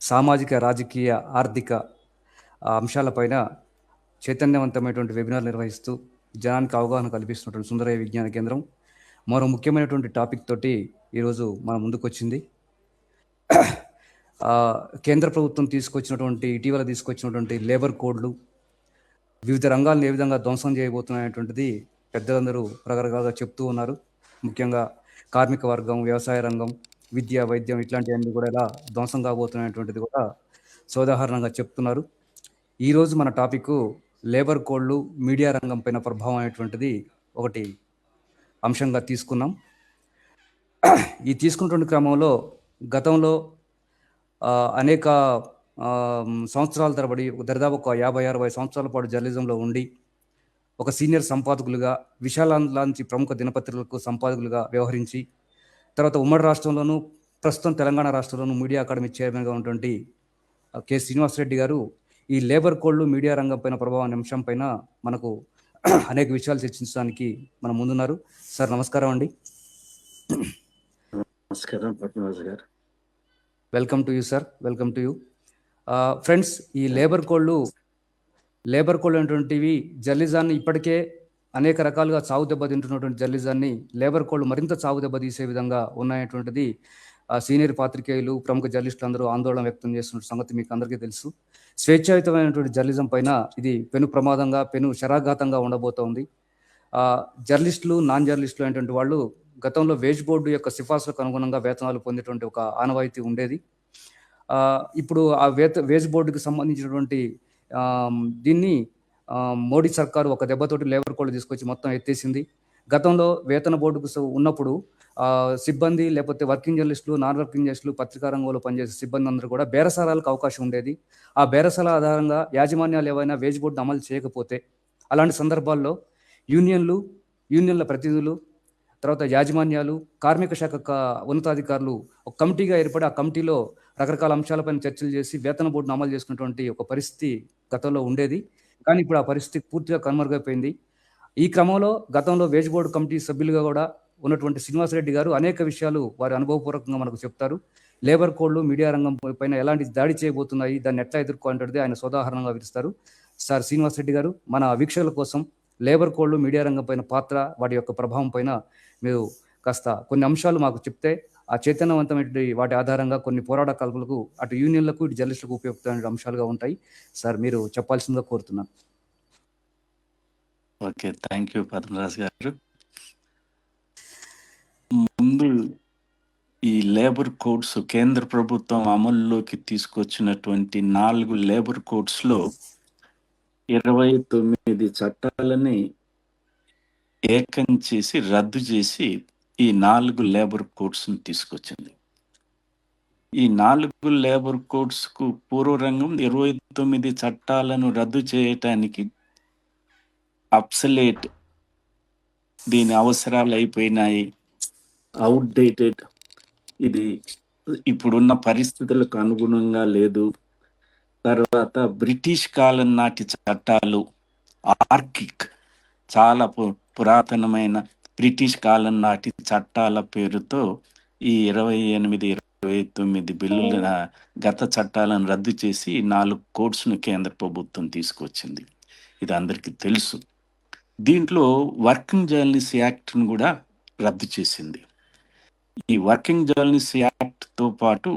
సామాజిక, రాజకీయ, ఆర్థిక అంశాలపైన చైతన్యవంతమైనటువంటి వెబినార్ నిర్వహిస్తూ జనానికి అవగాహన కల్పిస్తున్నటువంటి సుందరయ్య విజ్ఞాన కేంద్రం మరో ముఖ్యమైనటువంటి టాపిక్ తోటి ఈరోజు మన ముందుకొచ్చింది. కేంద్ర ప్రభుత్వం ఇటీవల తీసుకొచ్చినటువంటి లేబర్ కోడ్లు వివిధ రంగాలను ఏ విధంగా ధ్వంసం చేయబోతున్నాయనేటువంటిది పెద్దలందరూ రకరకాలుగా చెప్తూ ఉన్నారు. ముఖ్యంగా కార్మిక వర్గం, వ్యవసాయ రంగం, విద్య, వైద్యం ఇట్లాంటివన్నీ కూడా ఎలా ధ్వంసం కాబోతున్నటువంటిది కూడా సోదాహరణంగా చెప్తున్నారు. ఈరోజు మన టాపిక్ లేబర్ కోడ్లు మీడియా రంగం పైన ప్రభావం అనేటువంటిది ఒకటి అంశంగా తీసుకున్నాం. ఈ తీసుకున్నటువంటి క్రమంలో గతంలో అనేక సంవత్సరాల తరబడి దరిదాపు ఒక 50-60 సంవత్సరాల పాటు జర్నలిజంలో ఉండి ఒక సీనియర్ సంపాదకులుగా విశాలాంటి ప్రముఖ దినపత్రికలకు సంపాదకులుగా వ్యవహరించి తర్వాత ఉమ్మడి రాష్ట్రంలోనూ ప్రస్తుతం తెలంగాణ రాష్ట్రంలోనూ మీడియా అకాడమీ చైర్మన్గా ఉన్నటువంటి కె శ్రీనివాసరెడ్డి గారు ఈ లేబర్ కోడ్లు మీడియా రంగం పైన ప్రభావం అంశం పైన మనకు అనేక విషయాలు చర్చించడానికి మనం ముందున్నారు. సార్ నమస్కారం అండి. నమస్కారం పద్మరాజు గారు. Welcome to you sir, welcome to you. Friends, ఈ లేబర్ కోడ్లు అనేటువంటివి జర్నలిజాన్ని ఇప్పటికే అనేక రకాలుగా చావు దెబ్బతింటున్నటువంటి జర్నలిజాన్ని లేబర్ కోడ్లు మరింత చావు దెబ్బతీసే విధంగా ఉన్నాయనేటువంటిది సీనియర్ పాత్రికేయులు, ప్రముఖ జర్నలిస్టులు అందరూ ఆందోళన వ్యక్తం చేస్తున్న సంగతి మీకు అందరికీ తెలుసు. స్వేచ్ఛాయుతమైనటువంటి జర్నలిజం పైన ఇది పెను ప్రమాదంగా, పెను శరాఘాతంగా ఉండబోతోంది. జర్నలిస్టులు, నాన్ జర్నలిస్టులు అనేటువంటి వాళ్ళు గతంలో వేజ్ బోర్డు యొక్క సిఫార్సులకు అనుగుణంగా వేతనాలు పొందేటువంటి ఒక ఆనవాయితీ ఉండేది. ఇప్పుడు ఆ వేజ్ బోర్డుకి సంబంధించినటువంటి దీన్ని మోడీ సర్కారు ఒక దెబ్బతోటి లేబర్ కోడ్లు తీసుకొచ్చి మొత్తం ఎత్తేసింది. గతంలో వేతన బోర్డుకు ఉన్నప్పుడు సిబ్బంది, లేకపోతే వర్కింగ్ జర్నలిస్టులు, నాన్ వర్కింగ్ జర్నలిస్టులు, పత్రికా రంగంలో పనిచేసే సిబ్బంది అందరూ కూడా బేరసారాలకు అవకాశం ఉండేది. ఆ బేరసాల ఆధారంగా యాజమాన్యాలు ఏవైనా వేజ్ బోర్డును అమలు చేయకపోతే అలాంటి సందర్భాల్లో యూనియన్ల ప్రతినిధులు, తర్వాత యాజమాన్యాలు, కార్మిక శాఖ ఉన్నతాధికారులు ఒక కమిటీగా ఏర్పడి ఆ కమిటీలో రకరకాల అంశాలపైన చర్చలు చేసి వేతన బోర్డును అమలు చేసుకున్నటువంటి ఒక పరిస్థితి గతంలో ఉండేది. కానీ ఇప్పుడు ఆ పరిస్థితి పూర్తిగా కనుమరుగైపోయింది. ఈ క్రమంలో గతంలో వేజ్ బోర్డు కమిటీ సభ్యులుగా కూడా ఉన్నటువంటి శ్రీనివాసరెడ్డి గారు అనేక విషయాలు వారి అనుభవపూర్వకంగా మనకు చెప్తారు. లేబర్ కోడ్లు మీడియా రంగం పైన ఎలాంటి దాడి చేయబోతున్నాయి, దాన్ని ఎట్లా ఎదుర్కోవాలంటే ఆయన సోదాహరణంగా వివరిస్తారు. సార్ శ్రీనివాసరెడ్డి గారు, మన వీక్షకుల కోసం లేబర్ కోడ్లు మీడియా రంగం పైన పాత్ర, వాటి యొక్క ప్రభావం పైన మీరు కాస్త కొన్ని అంశాలు మాకు చెప్తే ఆ చైతన్యవంతమైన వాటి ఆధారంగా కొన్ని పోరాట కల్పలకు అటు యూనియన్లకు, ఇటు జర్నలిస్టులకు ఉపయోగపడే అంశాలుగా ఉంటాయి. సార్, మీరు చెప్పాల్సిందిగా కోరుతున్నాను. ఓకే, థ్యాంక్ యూ పద్మరాజు గారు. ముందు ఈ లేబర్ కోడ్స్ కేంద్ర ప్రభుత్వం అమల్లోకి తీసుకొచ్చినటువంటి 4 లేబర్ కోడ్స్లో 29 చట్టాలని ఏకం చేసి రద్దు చేసి ఈ 4 లేబర్ కోడ్స్ని తీసుకొచ్చింది. ఈ 4 లేబర్ కోడ్స్కు పూర్వరంగం 29 చట్టాలను రద్దు చేయటానికి అబ్సలేట్, దీని అవసరాలు అయిపోయినాయి, అవుట్డేటెడ్, ఇది ఇప్పుడున్న పరిస్థితులకు అనుగుణంగా లేదు. తర్వాత బ్రిటిష్ కాలం నాటి చట్టాలు, ఆర్కిక్, చాలా పురాతనమైన బ్రిటిష్ కాలం నాటి చట్టాల పేరుతో ఈ 28-29 బిల్లుల గత చట్టాలను రద్దు చేసి 4 కోడ్స్ను కేంద్ర ప్రభుత్వం తీసుకొచ్చింది. ఇది అందరికీ తెలుసు. దీంట్లో వర్కింగ్ జర్నలిస్ట్ యాక్ట్ను కూడా రద్దు చేసింది. ఈ వర్కింగ్ జర్నలిస్ట్ యాక్ట్తో పాటు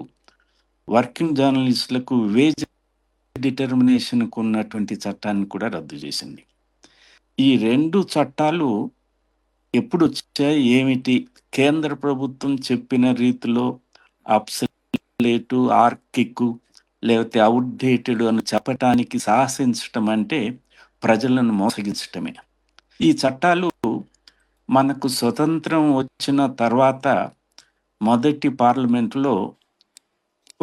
వర్కింగ్ జర్నలిస్టులకు వేజ్ డిటర్మినేషన్కు ఉన్నటువంటి చట్టాన్ని కూడా రద్దు చేసింది. ఈ 2 చట్టాలు ఎప్పుడు వచ్చాయి, ఏమిటి, కేంద్ర ప్రభుత్వం చెప్పిన రీతిలో అబ్సలేటు, ఆర్కిక్ లేకపోతే అవుట్డేటెడ్ అని చెప్పటానికి సాహసించటం అంటే ప్రజలను మోసగించటమే. ఈ చట్టాలు మనకు స్వతంత్రం వచ్చిన తర్వాత మొదటి పార్లమెంటులో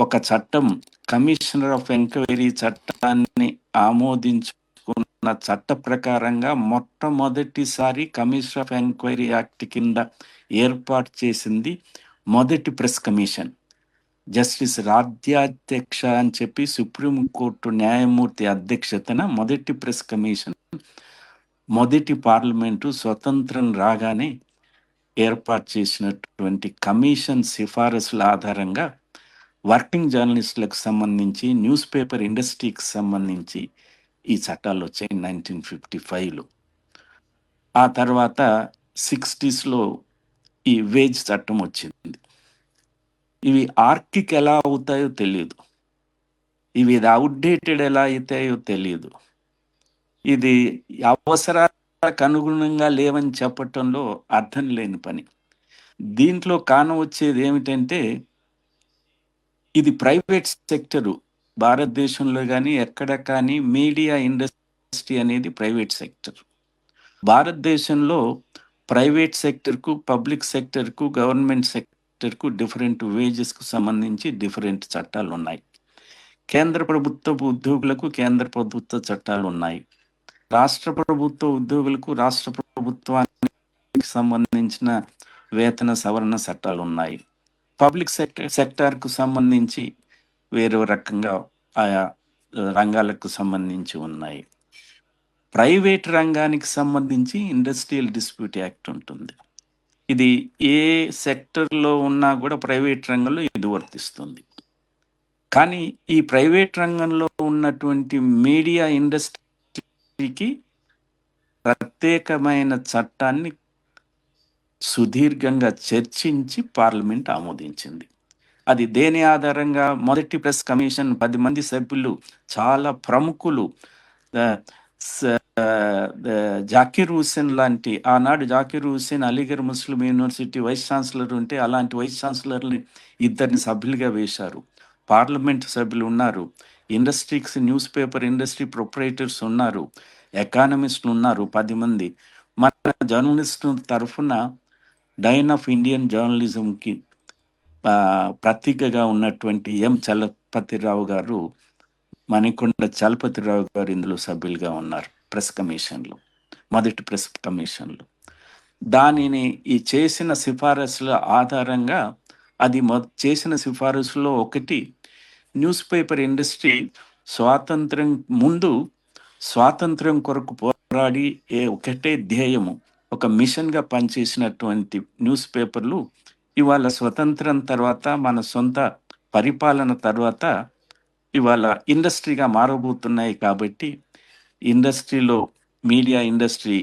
ఒక చట్టం, కమిషనర్ ఆఫ్ ఎంక్వైరీ చట్టాన్ని ఆమోదించుకున్న చట్ట ప్రకారంగా మొట్టమొదటిసారి కమిషనర్ ఆఫ్ ఎంక్వైరీ యాక్ట్ కింద ఏర్పాటు చేసింది మొదటి ప్రెస్ కమిషన్. జస్టిస్ రాజ్యాధ్యక్ష అని చెప్పి సుప్రీంకోర్టు న్యాయమూర్తి అధ్యక్షతన మొదటి ప్రెస్ కమిషన్ మొదటి పార్లమెంటు స్వతంత్రం రాగానే ఏర్పాటు చేసినటువంటి కమిషన్ సిఫారసుల ఆధారంగా వర్కింగ్ జర్నలిస్టులకు సంబంధించి న్యూస్ పేపర్ ఇండస్ట్రీకి సంబంధించి ఈ చట్టాలు వచ్చాయి 1955లో. ఆ తర్వాత 60స్లో ఈ వేజ్ చట్టం వచ్చింది. ఇవి ఆర్కిక్ ఎలా అవుతాయో తెలియదు, ఇవి అవుట్డేటెడ్ ఎలా అవుతాయో తెలియదు. ఇది అవసరాలకు అనుగుణంగా లేవని చెప్పటంలో అర్థం లేని పని. దీంట్లో కానవచ్చేది ఏమిటంటే, ఇది ప్రైవేట్ సెక్టరు. భారతదేశంలో కానీ ఎక్కడ కానీ మీడియా ఇండస్ట్రీ అనేది ప్రైవేట్ సెక్టర్. భారతదేశంలో ప్రైవేట్ సెక్టర్కు, పబ్లిక్ సెక్టర్కు, గవర్నమెంట్ సెక్టర్కు డిఫరెంట్ వేజెస్కు సంబంధించి డిఫరెంట్ చట్టాలు ఉన్నాయి. కేంద్ర ప్రభుత్వపు ఉద్యోగులకు కేంద్ర ప్రభుత్వ చట్టాలు ఉన్నాయి. రాష్ట్ర ప్రభుత్వ ఉద్యోగులకు రాష్ట్ర ప్రభుత్వానికి సంబంధించిన వేతన సవరణ చట్టాలు ఉన్నాయి. పబ్లిక్ సెక్టార్కు సంబంధించి వేరే రకంగా ఆయా రంగాలకు సంబంధించి ఉన్నాయి. ప్రైవేట్ రంగానికి సంబంధించి ఇండస్ట్రియల్ డిస్ప్యూట్ యాక్ట్ ఉంటుంది. ఇది ఏ సెక్టర్లో ఉన్నా కూడా ప్రైవేట్ రంగంలో ఇది వర్తిస్తుంది. కానీ ఈ ప్రైవేట్ రంగంలో ఉన్నటువంటి మీడియా ఇండస్ట్రీకి ప్రత్యేకమైన చట్టాన్ని సుదీర్ఘంగా చర్చించి పార్లమెంట్ ఆమోదించింది. అది దేని ఆధారంగా? మొదటి ప్రెస్ కమిషన్ 10 మంది సభ్యులు, చాలా ప్రముఖులు, జాకీర్ హుస్సేన్ లాంటి, ఆనాడు జాకీర్ హుస్సేన్ అలీగఢ్ ముస్లిం యూనివర్సిటీ వైస్ ఛాన్సలర్ ఉంటే అలాంటి వైస్ ఛాన్సలర్ని 2 సభ్యులుగా వేశారు. పార్లమెంట్ సభ్యులు ఉన్నారు, industries news paper industry proprietors ఉన్నారు, ఎకానమిస్టులు ఉన్నారు 10 మంది. మన జర్నలిస్టు తరఫున డైన్ ఆఫ్ ఇండియన్ జర్నలిజంకి ప్రతీకగా ఉన్నటువంటి ఎం చలపతిరావు గారు, మణికొండ చలపతిరావు గారు ఇందులో సభ్యులుగా ఉన్నారు ప్రెస్ కమిషన్లో, మొదటి ప్రెస్ కమిషన్లో. దానిని ఈ చేసిన సిఫారసుల ఆధారంగా అది చేసిన సిఫారసులో ఒకటి, న్యూస్ పేపర్ ఇండస్ట్రీ స్వాతంత్రం ముందు స్వాతంత్రం కొరకు పోరాడి ఒకటే ధ్యేయము, ఒక మిషన్గా పనిచేసినటువంటి న్యూస్ పేపర్లు ఇవాళ స్వతంత్రం తర్వాత, మన సొంత పరిపాలన తర్వాత ఇవాళ ఇండస్ట్రీగా మారబోతున్నాయి. కాబట్టి ఇండస్ట్రీలో మీడియా ఇండస్ట్రీ,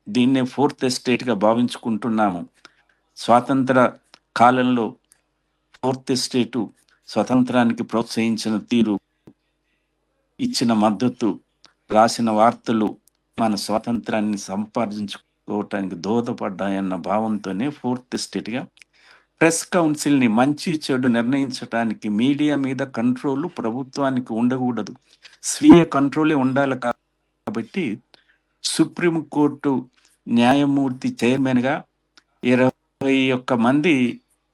దీన్నే 4th ఎస్టేట్గా భావించుకుంటున్నాము. స్వాతంత్ర కాలంలో 4th ఎస్టేటు స్వతంత్రానికి ప్రోత్సహించిన తీరు, ఇచ్చిన మద్దతు, రాసిన వార్తలు మన స్వాతంత్రాన్ని సంపాదించుకోవటానికి దోహదపడ్డాయన్న భావంతోనే 4th ఎస్టేట్గా ప్రెస్ కౌన్సిల్ని మంచి చెడు నిర్ణయించడానికి మీడియా మీద కంట్రోలు ప్రభుత్వానికి ఉండకూడదు, స్వీయ కంట్రోలే ఉండాలి. కాబట్టి సుప్రీంకోర్టు న్యాయమూర్తి చైర్మన్గా 21 మంది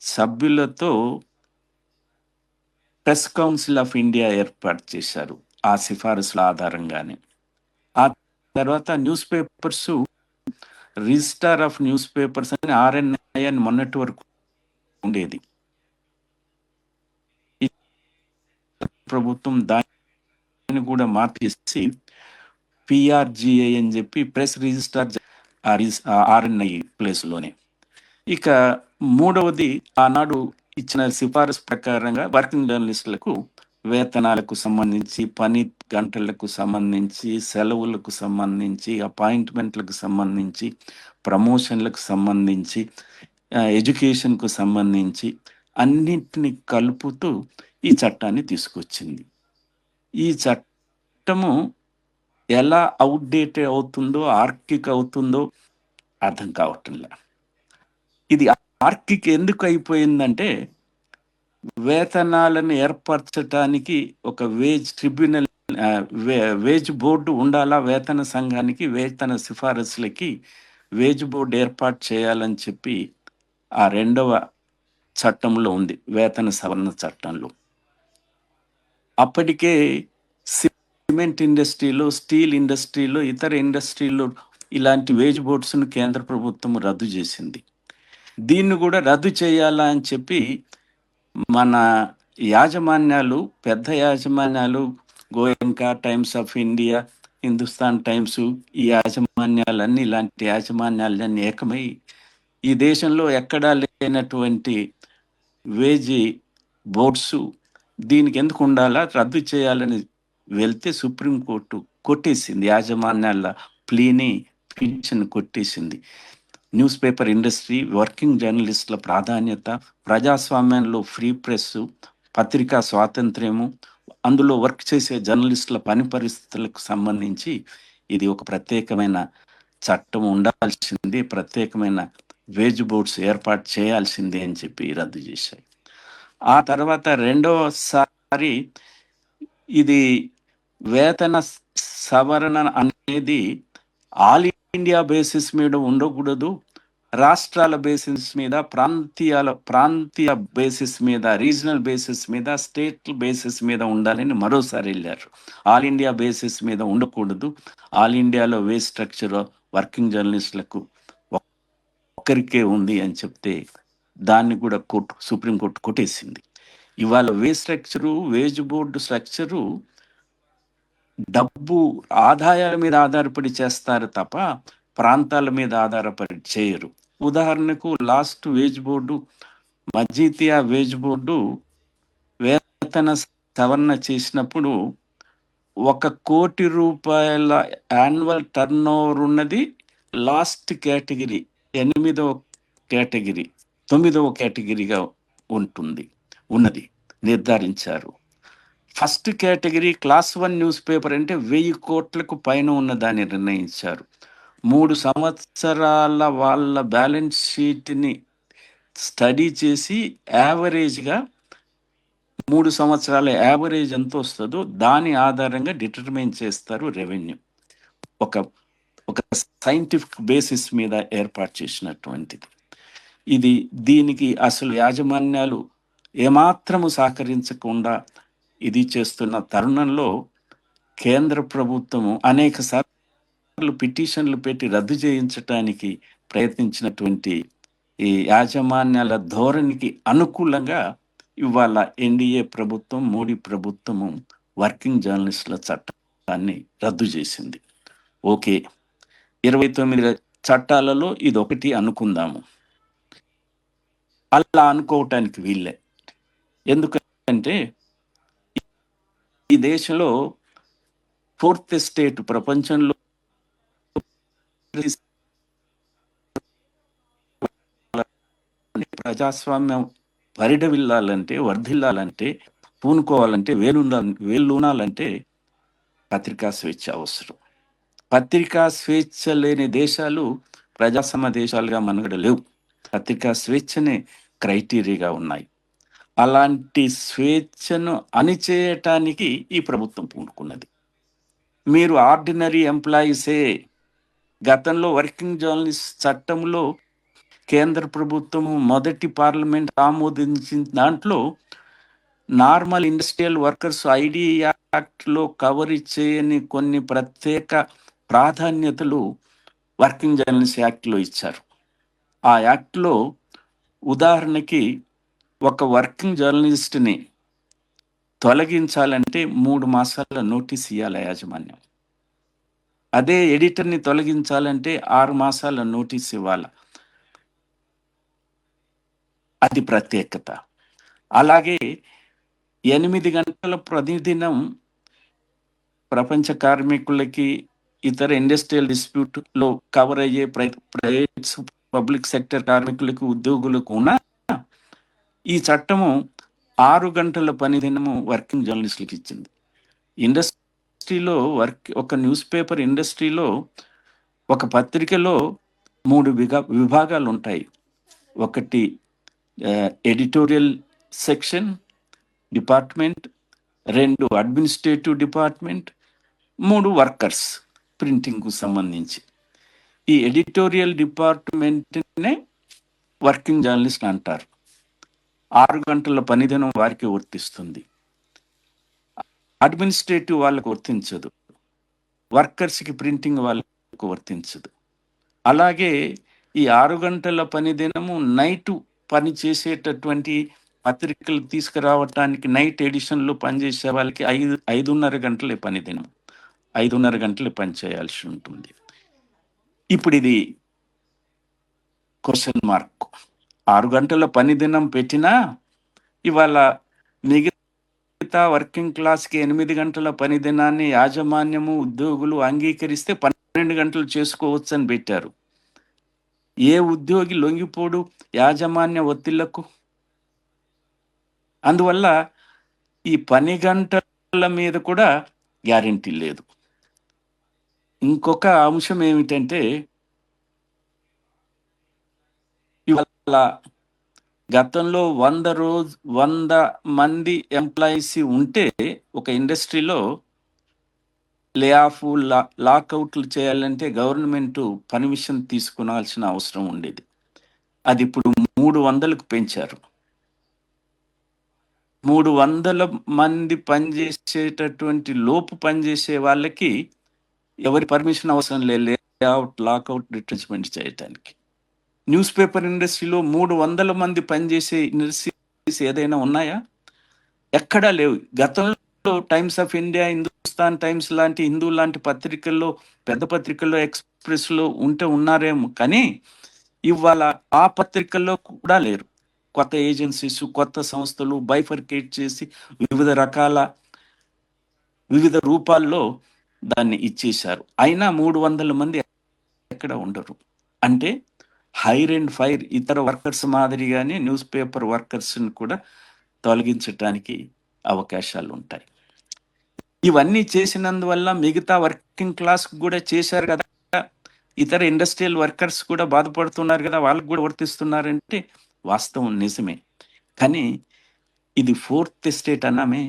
సభ్యులతో ప్రెస్ కౌన్సిల్ ఆఫ్ ఇండియా ఏర్పాటు చేశారు ఆ సిఫారసుల ఆధారంగానే. ఆ తర్వాత news papers registrar of news papers అని RNI అని మొన్నటి వరకు ఉండేది. ప్రభుత్వం దాన్ని కూడా మార్చేసి PRGI అని చెప్పి ప్రెస్ రిజిస్టార్ RNI ప్లేస్లోనే. ఇక మూడవది, ఆనాడు ఇచ్చిన సిఫారసు ప్రకారంగా వర్కింగ్ జర్నలిస్టులకు వేతనాలకు సంబంధించి, పని గంటలకు సంబంధించి, సెలవులకు సంబంధించి, అపాయింట్మెంట్లకు సంబంధించి, ప్రమోషన్లకు సంబంధించి, ఎడ్యుకేషన్కు సంబంధించి అన్నింటినీ కలుపుతూ ఈ చట్టాన్ని తీసుకొచ్చింది. ఈ చట్టము ఎలా అవుట్డేటెడ్ అవుతుందో, ఆర్కిక్ అవుతుందో అర్థం కావట్లే. ఇది ఆర్కిక్ ఎందుకు అయిపోయిందంటే, వేతనాలను ఏర్పరచటానికి ఒక వేజ్ ట్రిబ్యునల్, వేజ్ బోర్డు ఉండాలా, వేతన సంఘానికి వేతన సిఫారసులకి వేజ్ బోర్డు ఏర్పాటు చేయాలని చెప్పి ఆ 2వ చట్టంలో ఉంది, వేతన సవరణ చట్టంలో. అప్పటికే సిమెంట్ ఇండస్ట్రీలో, స్టీల్ ఇండస్ట్రీలో, ఇతర ఇండస్ట్రీలో ఇలాంటి వేజ్ బోర్డ్స్ను కేంద్ర ప్రభుత్వం రద్దు చేసింది. దీన్ని కూడా రద్దు చేయాలా అని చెప్పి మన యాజమాన్యాలు, పెద్ద యాజమాన్యాలు, Goenka, times of India, Hindustan times, ఈ యాజమాన్యాలన్నీ, ఇలాంటి యాజమాన్యాలన్నీ ఏకమై ఈ దేశంలో ఎక్కడా లేనటువంటి వేజ్ బోర్డ్స్ దీనికి ఎందుకు ఉండాలా, రద్దు చేయాలని వెళ్తే సుప్రీంకోర్టు కొట్టేసింది. యాజమాన్యాల ప్లీని, పిటిషన్ కొట్టేసింది. న్యూస్ పేపర్ ఇండస్ట్రీ, వర్కింగ్ జర్నలిస్టుల ప్రాధాన్యత, ప్రజాస్వామ్యంలో ఫ్రీ ప్రెస్, పత్రికా స్వాతంత్ర్యము, అందులో వర్క్ చేసే జర్నలిస్టుల పని పరిస్థితులకు సంబంధించి ఇది ఒక ప్రత్యేకమైన చట్టం ఉండాల్సింది, ప్రత్యేకమైన వేజ్ బోర్డ్స్ ఏర్పాటు చేయాల్సిందే అని చెప్పి రద్దు చేశాయి. ఆ తర్వాత రెండోసారి ఇది వేతన సవరణ అనేది ఆల్ ఇండియా బేసిస్ మీద ఉండకూడదు, రాష్ట్రాల బేసిస్ మీద, ప్రాంతీయ బేసిస్ మీద, రీజనల్ బేసిస్ మీద, స్టేట్ బేసిస్ మీద ఉండాలని మరోసారి వెళ్ళారు. ఆల్ ఇండియా బేసిస్ మీద ఉండకూడదు. ఆల్ ఇండియాలో వేజ్ స్ట్రక్చర్ వర్కింగ్ జర్నలిస్టులకు ఒక్కరికే ఉంది అని చెప్తే దాన్ని కూడా సుప్రీంకోర్టు కొట్టేసింది. ఇవాళ wage structure, wage board structure డబ్బు ఆదాయాల మీద ఆధారపడి చేస్తారు తప్ప ప్రాంతాల మీద ఆధారపడి చేయరు. ఉదాహరణకు last veg board, Majithia veg board వేతన సవరణ చేసినప్పుడు 1 కోటి రూపాయల యాన్యువల్ టర్న్ ఓవర్ ఉన్నది లాస్ట్ కేటగిరీ, 8వ కేటగిరీ, 9వ కేటగిరీగా ఉన్నది నిర్ధారించారు. First category class 1 news paper అంటే 1000 కోట్లకు పైన ఉన్నదాన్ని నిర్ణయించారు. 3 సంవత్సరాల వాళ్ళ బ్యాలెన్స్ షీట్ని స్టడీ చేసి యావరేజ్గా 3 సంవత్సరాల యావరేజ్ ఎంత వస్తుందో దాని ఆధారంగా డిటర్మైన్ చేస్తారు రెవెన్యూ. ఒక సైంటిఫిక్ బేసిస్ మీద ఏర్పాటు చేసినటువంటిది ఇది. దీనికి అసలు యాజమాన్యాలు ఏమాత్రము సహకరించకుండా ఇది చేస్తున్న తరుణంలో కేంద్ర ప్రభుత్వము అనేక సార్లు పిటిషన్లు పెట్టి రద్దు చేయించడానికి ప్రయత్నించినటువంటి ఈ యాజమాన్యాల ధోరణికి అనుకూలంగా ఇవాళ ఎన్డీఏ ప్రభుత్వం, మోడీ ప్రభుత్వము వర్కింగ్ జర్నలిస్టుల చట్టాన్ని రద్దు చేసింది. ఓకే, 29 చట్టాలలో ఇది ఒకటి అనుకుందాము. అలా అనుకోవటానికి వీళ్ళే. ఎందుకంటే ఈ దేశంలో 4th ఎస్టేట్ ప్రపంచంలో ప్రజాస్వామ్యం వర్ధిల్లాలంటే, పూనుకోవాలంటే, వేలునాలంటే పత్రికా స్వేచ్ఛ అవసరం. పత్రికా స్వేచ్ఛ లేని దేశాలు ప్రజాస్వామ్య దేశాలుగా మనుగడ లేవు. పత్రికా స్వేచ్ఛనే క్రైటీరియాగా ఉన్నాయి. అలాంటి స్వేచ్ఛను అణిచేయటానికి ఈ ప్రభుత్వం పూనుకున్నది. మీరు ఆర్డినరీ ఎంప్లాయీసే. గతంలో వర్కింగ్ జర్నలిస్ట్ చట్టంలో కేంద్ర ప్రభుత్వము మొదటి పార్లమెంట్ ఆమోదించిన దాంట్లో నార్మల్ ఇండస్ట్రియల్ వర్కర్స్ ఐడి యాక్ట్లో కవర్ చేయని కొన్ని ప్రత్యేక ప్రాధాన్యతలు వర్కింగ్ జర్నలిస్ట్ యాక్ట్లో ఇచ్చారు. ఆ యాక్ట్లో ఉదాహరణకి ఒక వర్కింగ్ జర్నలిస్ట్ని తొలగించాలంటే 3 మాసాల నోటీస్ ఇవ్వాలి యాజమాన్యం. అదే ఎడిటర్ని తొలగించాలంటే 6 మాసాల నోటీస్ ఇవ్వాలి. అది ప్రత్యేకత. అలాగే 8 గంటల ప్రతిదినం ప్రపంచ కార్మికులకి, ఇతర ఇండస్ట్రియల్ డిస్ప్యూట్లో కవర్ అయ్యే ప్రైవేట్ పబ్లిక్ సెక్టర్ కార్మికులకు, ఉద్యోగులకు ఉన్న ఈ చట్టము 6 గంటల పని దినము వర్కింగ్ జర్నలిస్టులకు ఇచ్చింది. ఇండస్ట్రీలో ఒక న్యూస్ పేపర్ ఇండస్ట్రీలో ఒక పత్రికలో 3 విభాగాలు ఉంటాయి. ఒకటి editorial section department, 2 administrative department, 3 workers ప్రింటింగ్కు సంబంధించి. ఈ ఎడిటోరియల్ డిపార్ట్మెంట్నే వర్కింగ్ జర్నలిస్ట్ అంటారు. 6 గంటల పనిదినం వారికి వర్తిస్తుంది. అడ్మినిస్ట్రేటివ్ వాళ్ళకు వర్తించదు, వర్కర్స్కి ప్రింటింగ్ వాళ్ళకు వర్తించదు. అలాగే ఈ 6 గంటల పనిదినము నైటు పని చేసేటటువంటి పత్రికలు తీసుకురావటానికి నైట్ ఎడిషన్లో పనిచేసే వాళ్ళకి 5.5 గంటలే పనిదినం, 5.5 గంటలే పని చేయాల్సి ఉంటుంది. ఇప్పుడు ఇది క్వశ్చన్ మార్క్. 6 గంటల పనిదినం పెట్టినా ఇవాళ మిగతా మిగతా వర్కింగ్ క్లాస్కి 8 గంటల పని దినాన్ని యాజమాన్యము ఉద్యోగులు అంగీకరిస్తే 12 గంటలు చేసుకోవచ్చు అని పెట్టారు. ఏ ఉద్యోగి లొంగిపోడు యాజమాన్య ఒత్తిళ్లకు. అందువల్ల ఈ పని గంటల మీద కూడా గ్యారెంటీ లేదు. ఇంకొక అంశం ఏమిటంటే, ఇవాళ గతంలో 100 మంది ఎంప్లాయీస్ ఉంటే ఒక ఇండస్ట్రీలో లే ఆఫ్ లాకౌట్లు చేయాలంటే గవర్నమెంట్ పర్మిషన్ తీసుకునాల్సిన అవసరం ఉండేది. అది ఇప్పుడు 300కు పెంచారు. 300 మంది పనిచేసేటటువంటి లోపు పనిచేసే వాళ్ళకి ఎవరి పర్మిషన్ అవసరం లేదు లేఅవుట్ లాకౌట్ రిట్రెంచ్మెంట్ చేయటానికి. న్యూస్ పేపర్ ఇండస్ట్రీలో 300 మంది పనిచేసే ఇండస్ట్రీస్ ఏదైనా ఉన్నాయా? ఎక్కడా లేవు. గతంలో times of India, Hindustan times లాంటి, హిందూ లాంటి పత్రికల్లో, పెద్ద పత్రికల్లో, ఎక్స్ప్రెస్లో ఉన్నారేమో, కానీ ఇవాళ ఆ పత్రికల్లో కూడా లేరు. కొత్త ఏజెన్సీస్, కొత్త సంస్థలు బైఫర్కేట్ చేసి వివిధ రూపాల్లో దాన్ని ఇచ్చేశారు. అయినా 300 మంది ఎక్కడ ఉండరు. అంటే హైర్ అండ్ ఫైర్ ఇతర వర్కర్స్ మాదిరిగానే న్యూస్ పేపర్ వర్కర్స్ని కూడా తొలగించటానికి అవకాశాలు ఉంటాయి. ఇవన్నీ చేసినందువల్ల మిగతా వర్కింగ్ క్లాస్ కూడా చేశారు కదా, ఇతర ఇండస్ట్రియల్ వర్కర్స్ కూడా బాధపడుతున్నారు కదా, వాళ్ళకు కూడా వర్తిస్తున్నారంటే వాస్తవం నిజమే. కానీ ఇది 4th ఎస్టేట్ అన్నామే.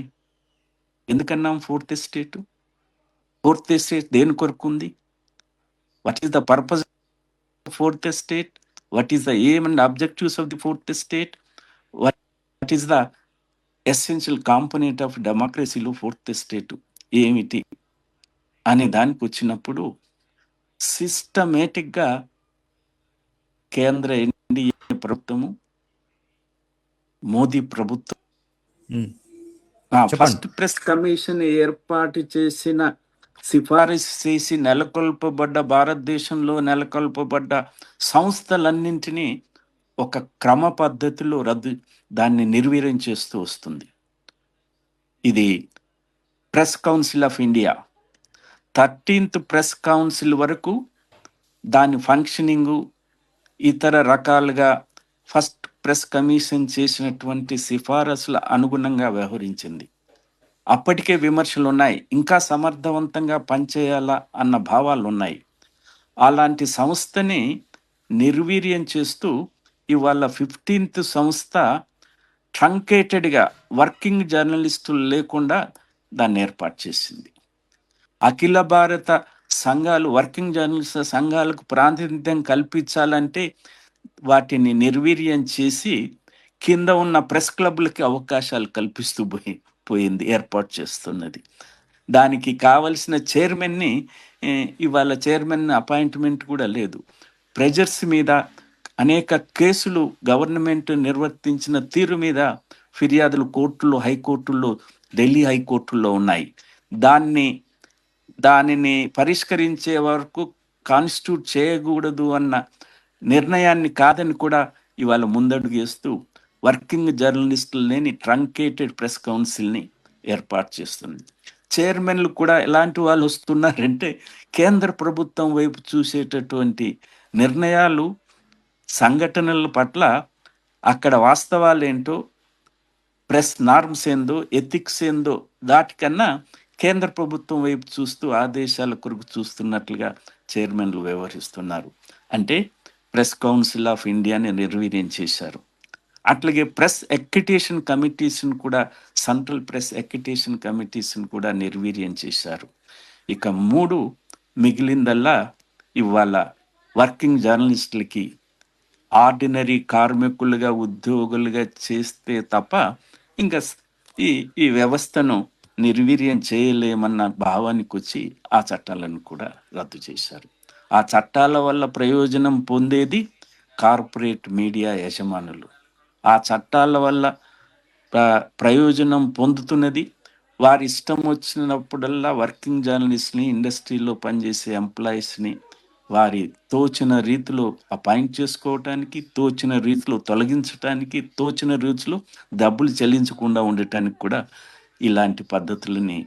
ఎందుకన్నాం 4th ఎస్టేట్? 4th ఎస్టేట్ దేని కొరకు ఉంది? What is the purpose of 4th estate? What is the aim and objectives of the 4th estate? What is the essential component of డెమోక్రసీలో 4th ఎస్టేట్ ఏమిటి అనే దానికి వచ్చినప్పుడు, సిస్టమేటిక్గా కేంద్ర ఎన్డీఏ ప్రభుత్వము, మోదీ ప్రభుత్వం ఫస్ట్ ప్రెస్ కమిషన్ ఏర్పాటు చేసిన, సిఫారసు చేసి భారతదేశంలో నెలకొల్పబడ్డ సంస్థలన్నింటినీ ఒక క్రమ పద్ధతిలో దాన్ని నిర్వీర్యం చేస్తూ వస్తుంది. ఇది press council of India 13th press council వరకు దాని ఫంక్షనింగు, ఇతర రకాలుగా ఫస్ట్ ప్రెస్ కమిషన్ చేసినటువంటి సిఫారసుల అనుగుణంగా వ్యవహరించింది. అప్పటికే విమర్శలు ఉన్నాయి, ఇంకా సమర్థవంతంగా పనిచేయాలా అన్న భావాలు ఉన్నాయి. అలాంటి సంస్థని నిర్వీర్యం చేస్తూ ఇవాళ 15th సంస్థ ట్రంకేటెడ్గా వర్కింగ్ జర్నలిస్టులు లేకుండా దాన్ని ఏర్పాటు చేసింది. అఖిల భారత సంఘాలు, వర్కింగ్ జర్నలిస్ట్ సంఘాలకు ప్రాతినిధ్యం కల్పించాలంటే వాటిని నిర్వీర్యం చేసి కింద ఉన్న ప్రెస్ క్లబ్లకి అవకాశాలు కల్పిస్తూ పోయింది, ఏర్పాటు చేస్తున్నది. దానికి కావలసిన చైర్మన్ని ఇవాళ చైర్మన్ అపాయింట్మెంట్ కూడా లేదు. ప్రెజర్స్ మీద అనేక కేసులు గవర్నమెంట్ నిర్వర్తించిన తీరు మీద ఫిర్యాదులు కోర్టుల్లో, హైకోర్టుల్లో, ఢిల్లీ హైకోర్టుల్లో ఉన్నాయి. దానిని పరిష్కరించే వరకు కాన్స్టిట్యూట్ చేయకూడదు అన్న నిర్ణయాన్ని కాదని కూడా ఇవాళ ముందడుగు వేస్తూ వర్కింగ్ జర్నలిస్టులు లేని ట్రంకేటెడ్ ప్రెస్ కౌన్సిల్ని ఏర్పాటు చేస్తుంది. చైర్మన్లు కూడా ఎలాంటి వాళ్ళు వస్తున్నారంటే, కేంద్ర ప్రభుత్వం వైపు చూసేటటువంటి నిర్ణయాలు, సంఘటనల పట్ల అక్కడ వాస్తవాలు ఏంటో, ప్రెస్ నార్మ్స్ ఏందో, ఎథిక్స్ ఏందో దాటికన్నా కేంద్ర ప్రభుత్వం వైపు చూస్తూ ఆదేశాల కొరకు చూస్తున్నట్లుగా చైర్మన్లు వ్యవహరిస్తున్నారు. అంటే ప్రెస్ కౌన్సిల్ ఆఫ్ ఇండియాని నిర్వీర్యం చేశారు. అట్లాగే ప్రెస్ ఎక్విటేషన్ కమిటీస్ని కూడా, సెంట్రల్ ప్రెస్ ఎక్విటేషన్ కమిటీస్ని కూడా నిర్వీర్యం చేశారు. ఇక 3 మిగిలిందల్లా ఇవాళ వర్కింగ్ జర్నలిస్టులకి ఆర్డినరీ కార్మికులుగా, ఉద్యోగులుగా చేస్తే తప్ప ఇంకా ఈ వ్యవస్థను నిర్వీర్యం చేయలేమన్న భావానికి వచ్చి ఆ చట్టాలను కూడా రద్దు చేశారు. ఆ చట్టాల వల్ల ప్రయోజనం పొందేది కార్పొరేట్ మీడియా యజమానులు. ఆ చట్టాల వల్ల ప్రయోజనం పొందుతున్నది వారి ఇష్టం వచ్చినప్పుడల్లా వర్కింగ్ జర్నలిస్ట్ని, ఇండస్ట్రీలో పనిచేసే ఎంప్లాయీస్ని వారి తోచిన రీతిలో అపాయింట్ చేసుకోవటానికి, తోచిన రీతిలో తొలగించటానికి, తోచిన రీతిలో డబ్బులు చెల్లించకుండా ఉండటానికి కూడా ఇలాంటి పద్ధతులని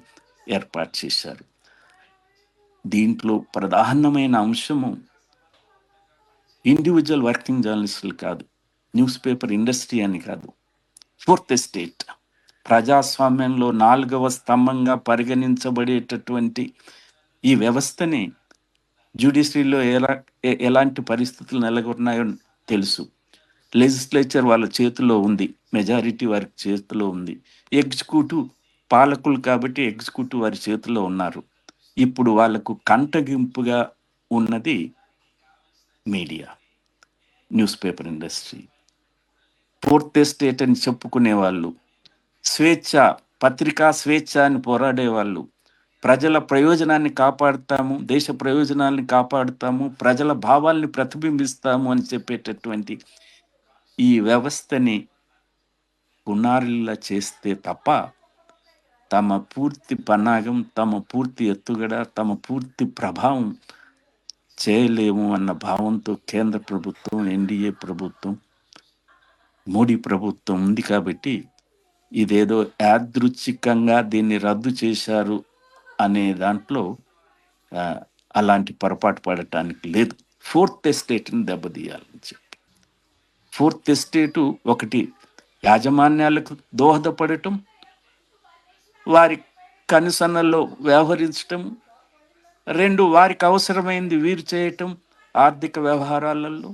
ఏర్పాటు చేశారు. దీంట్లో ప్రధానమైన అంశము ఇండివిజువల్ వర్కింగ్ జర్నలిస్టులు కాదు, న్యూస్ పేపర్ ఇండస్ట్రీ అని కాదు, ఫోర్త్ ఎస్టేట్ ప్రజాస్వామ్యంలో 4వ స్తంభంగా పరిగణించబడేటటువంటి ఈ వ్యవస్థని జ్యుడిషియరీలో ఎలాంటి పరిస్థితులు నెలకొన్నాయో తెలుసు. లెజిస్లేచర్ వాళ్ళ చేతిలో ఉంది, మెజారిటీ వారి చేతిలో ఉంది. ఎగ్జిక్యూటివ్ పాలకులు కాబట్టి ఎగ్జిక్యూటివ్ వారి చేతిలో ఉన్నారు. ఇప్పుడు వాళ్ళకు కంటగింపుగా ఉన్నది media, news paper industry. Fourth estate అని చెప్పుకునే వాళ్ళు, స్వేచ్ఛ, పత్రికా స్వేచ్ఛ అని పోరాడేవాళ్ళు, ప్రజల ప్రయోజనాన్ని కాపాడుతాము, దేశ ప్రయోజనాన్ని కాపాడుతాము, ప్రజల భావాల్ని ప్రతిబింబిస్తాము అని చెప్పేటటువంటి ఈ వ్యవస్థని పునారిల్లా చేస్తే తప్ప తమ పూర్తి పన్నాగం, తమ పూర్తి ఎత్తుగడ, తమ పూర్తి ప్రభావం చేయలేము అన్న భావంతో కేంద్ర ప్రభుత్వం, ఎన్డీఏ ప్రభుత్వం, మోడీ ప్రభుత్వం ఉంది. కాబట్టి ఇదేదో యాదృచ్ఛికంగా దీన్ని రద్దు చేశారు అనే దాంట్లో అలాంటి పొరపాటు పడటానికి లేదు. ఫోర్త్ ఎస్టేట్ని దెబ్బతీయాలని చెప్పి, ఫోర్త్ ఎస్టేటు ఒకటి యాజమాన్యాలకు దోహదపడటం, వారి కనుసన్నల్లో వ్యవహరించటం, 2 వారికి అవసరమైంది వీరు చేయటం ఆర్థిక వ్యవహారాలలో,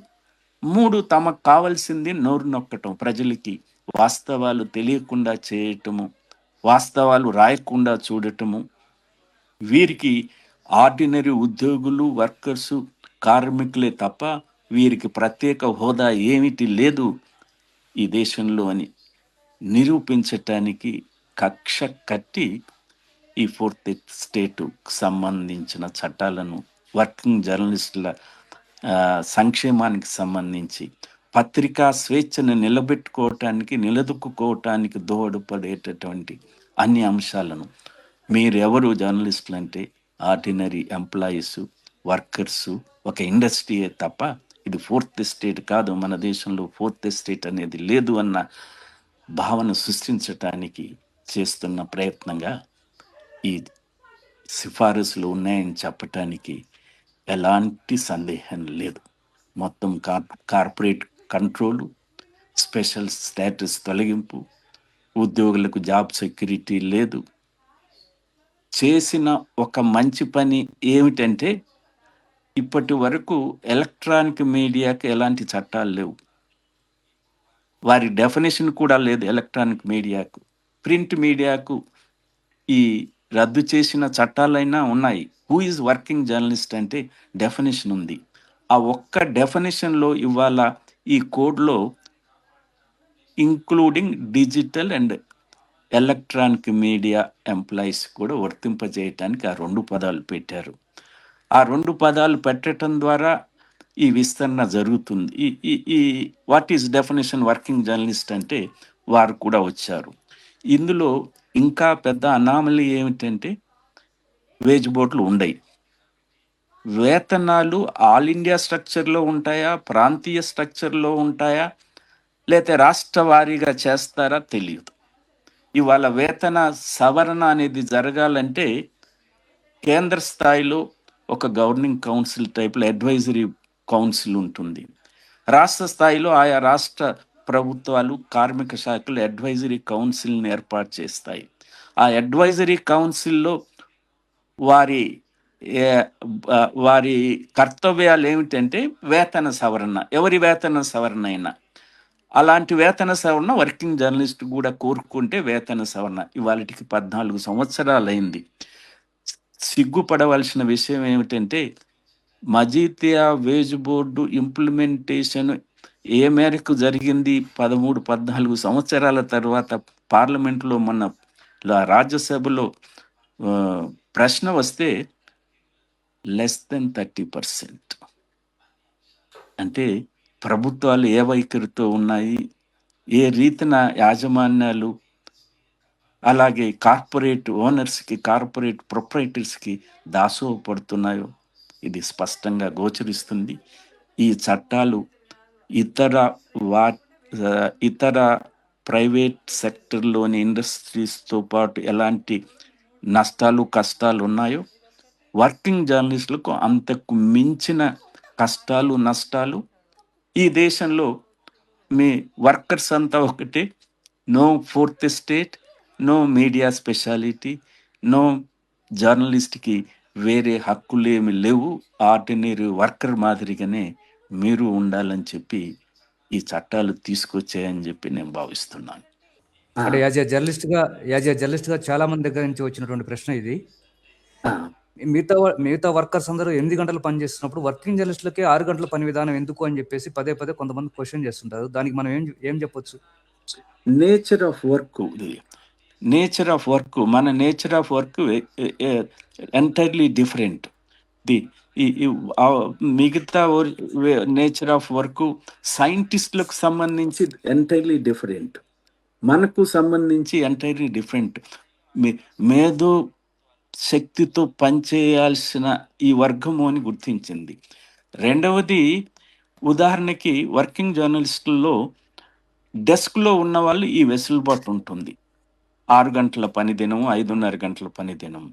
3 తమకు కావాల్సింది నోరు నొక్కటం, ప్రజలకి వాస్తవాలు తెలియకుండా చేయటము, వాస్తవాలు రాయకుండా చూడటము. వీరికి ఆర్డినరీ ఉద్యోగులు, వర్కర్సు, కార్మికులే తప్ప వీరికి ప్రత్యేక హోదా ఏమిటి లేదు ఈ దేశంలో అని నిరూపించటానికి కక్ష కట్టి ఈ ఫోర్త్ ఎస్టేటుకు సంబంధించిన చట్టాలను, వర్కింగ్ జర్నలిస్టుల సంక్షేమానికి సంబంధించి, పత్రికా స్వేచ్ఛను నిలదొక్కుకోవటానికి దోహదపడేటటువంటి అన్ని అంశాలను, మీరెవరు జర్నలిస్టులు అంటే ఆర్డినరీ ఎంప్లాయీసు, వర్కర్సు, ఒక ఇండస్ట్రీయే తప్ప ఇది ఫోర్త్ ఎస్టేట్ కాదు, మన దేశంలో ఫోర్త్ ఎస్టేట్ అనేది లేదు అన్న భావన సృష్టించటానికి చేస్తున్న ప్రయత్నంగా ఈ సిఫారసులు ఉన్నాయని చెప్పటానికి ఎలాంటి సందేహం లేదు. మొత్తం కార్పొరేట్ కంట్రోలు, స్పెషల్ స్టేటస్ తొలగింపు, ఉద్యోగులకు జాబ్ సెక్యూరిటీ లేదు. చేసిన ఒక మంచి పని ఏమిటంటే ఇప్పటి వరకు ఎలక్ట్రానిక్ మీడియాకి ఎలాంటి చట్టాలు లేవు, వారి డెఫినేషన్ కూడా లేదు. ఎలక్ట్రానిక్ మీడియాకు, ప్రింట్ మీడియాకు ఈ రద్దు చేసిన చట్టాలైనా ఉన్నాయి. హూ ఈజ్ వర్కింగ్ జర్నలిస్ట్ అంటే డెఫినేషన్ ఉంది. ఆ ఒక్క డెఫినేషన్లో ఇవాళ ఈ కోడ్లో including digital and electronic media employees కూడా వర్తింపజేయటానికి ఆ 2 పదాలు పెట్టారు. ఆ 2 పదాలు పెట్టడం ద్వారా ఈ విస్తరణ జరుగుతుంది. ఈ what is definition working journalist అంటే వారు కూడా వచ్చారు. ఇందులో ఇంకా పెద్ద అనామలీ ఏమిటంటే వేజ్ బోర్డులు ఉండయి. వేతనాలు ఆల్ ఇండియా స్ట్రక్చర్లో ఉంటాయా, ప్రాంతీయ స్ట్రక్చర్లో ఉంటాయా, లేకపోతే రాష్ట్ర వారీగా చేస్తారా తెలియదు. ఇవాళ వేతన సవరణ అనేది జరగాలంటే కేంద్ర స్థాయిలో ఒక గవర్నింగ్ కౌన్సిల్ టైప్లో అడ్వైజరీ కౌన్సిల్ ఉంటుంది. రాష్ట్ర స్థాయిలో ఆయా రాష్ట్ర ప్రభుత్వాలు, కార్మిక శాఖలు అడ్వైజరీ కౌన్సిల్ని ఏర్పాటు చేస్తాయి. ఆ అడ్వైజరీ కౌన్సిల్లో వారి కర్తవ్యాలు ఏమిటంటే వేతన సవరణ, ఎవరి వేతన సవరణ అయినా. అలాంటి వేతన సవరణ వర్కింగ్ జర్నలిస్ట్ కూడా కోరుకుంటే వేతన సవరణ ఇవాళకి 14 సంవత్సరాలు అయింది. సిగ్గుపడవలసిన విషయం ఏమిటంటే మజీతియా వేజ్ బోర్డు ఇంప్లిమెంటేషన్ ఏ మేరకు జరిగింది 13-14 సంవత్సరాల తర్వాత పార్లమెంట్లో, మొన్న రాజ్యసభలో ప్రశ్న వస్తే లెస్ దెన్ 30%. అంటే ప్రభుత్వాలు ఏ వైఖరితో ఉన్నాయి, ఏ రీతిన యాజమాన్యాలు అలాగే కార్పొరేట్ ఓనర్స్కి, కార్పొరేట్ ప్రొప్రైటర్స్కి దాసోహపడుతున్నాయో ఇది స్పష్టంగా గోచరిస్తుంది. ఈ చట్టాలు ఇతర ప్రైవేట్ సెక్టర్లోని ఇండస్ట్రీస్తో పాటు ఎలాంటి నష్టాలు కష్టాలు ఉన్నాయో వర్కింగ్ జర్నలిస్టులకు అంతకు మించిన కష్టాలు నష్టాలు ఈ దేశంలో. మీ వర్కర్స్ అంతా ఒకటే, no fourth estate, no media speciality, no జర్నలిస్ట్కి వేరే హక్కులు ఏమి లేవు, ఆర్డినరీ వర్కర్ మాదిరిగానే మీరు ఉండాలని చెప్పి ఈ చట్టాలు తీసుకొచ్చాయని చెప్పి నేను భావిస్తున్నాను. అంటే యాజ్ ఏ జర్నలిస్ట్ గా చాలా మంది దగ్గర నుంచి వచ్చినటువంటి ప్రశ్న ఇది. మిగతా వర్కర్స్ అందరూ 8 గంటలు పని చేస్తున్నప్పుడు వర్కింగ్ జర్నలిస్టులకే 6 గంటల పని విధానం ఎందుకు అని చెప్పేసి పదే పదే కొంతమంది క్వశ్చన్ చేస్తుంటారు. దానికి మనం ఏం చెప్పొచ్చు? నేచర్ ఆఫ్ వర్క్ మన nature of work entirely different. The మిగతా నేచర్ ఆఫ్ వర్క్ సైంటిస్టులకు సంబంధించి ఎంటైర్లీ డిఫరెంట్, మనకు సంబంధించి ఎంటైర్లీ డిఫరెంట్. మేధో శక్తితో పనిచేయాల్సిన ఈ వర్గము అని గుర్తించింది. రెండవది, ఉదాహరణకి వర్కింగ్ జర్నలిస్టుల్లో డెస్క్లో ఉన్న వాళ్ళు ఈ వెసులుబాటు ఉంటుంది, 6 గంటల పని దినము, 5.5 గంటల పని దినము.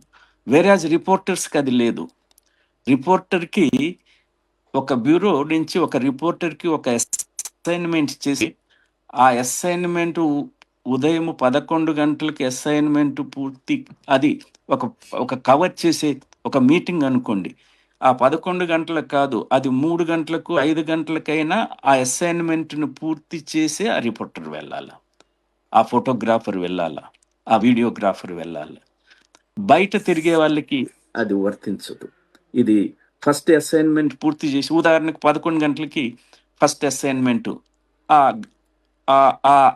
వేరేజ్ రిపోర్టర్స్కి అది లేదు. రిపోర్టర్కి ఒక బ్యూరో నుంచి ఒక రిపోర్టర్కి ఒక అసైన్మెంట్ చేసి ఆ అసైన్మెంట్ ఉదయం 11 గంటలకి అసైన్మెంట్ పూర్తి, అది ఒక కవర్ చేసే ఒక మీటింగ్ అనుకోండి, ఆ 11 గంటలకు కాదు, అది 3 గంటలకు 5 గంటలకైనా ఆ అసైన్మెంట్ను పూర్తి చేసే ఆ రిపోర్టర్ వెళ్ళాలి, ఆ ఫోటోగ్రాఫర్ వెళ్ళాలా, ఆ వీడియోగ్రాఫర్ వెళ్ళాలి. బయట తిరిగే వాళ్ళకి అది వర్తించదు. ఇది ఫస్ట్ అసైన్మెంట్ పూర్తి చేసి, ఉదాహరణకు 11 గంటలకి ఫస్ట్ అసైన్మెంట్,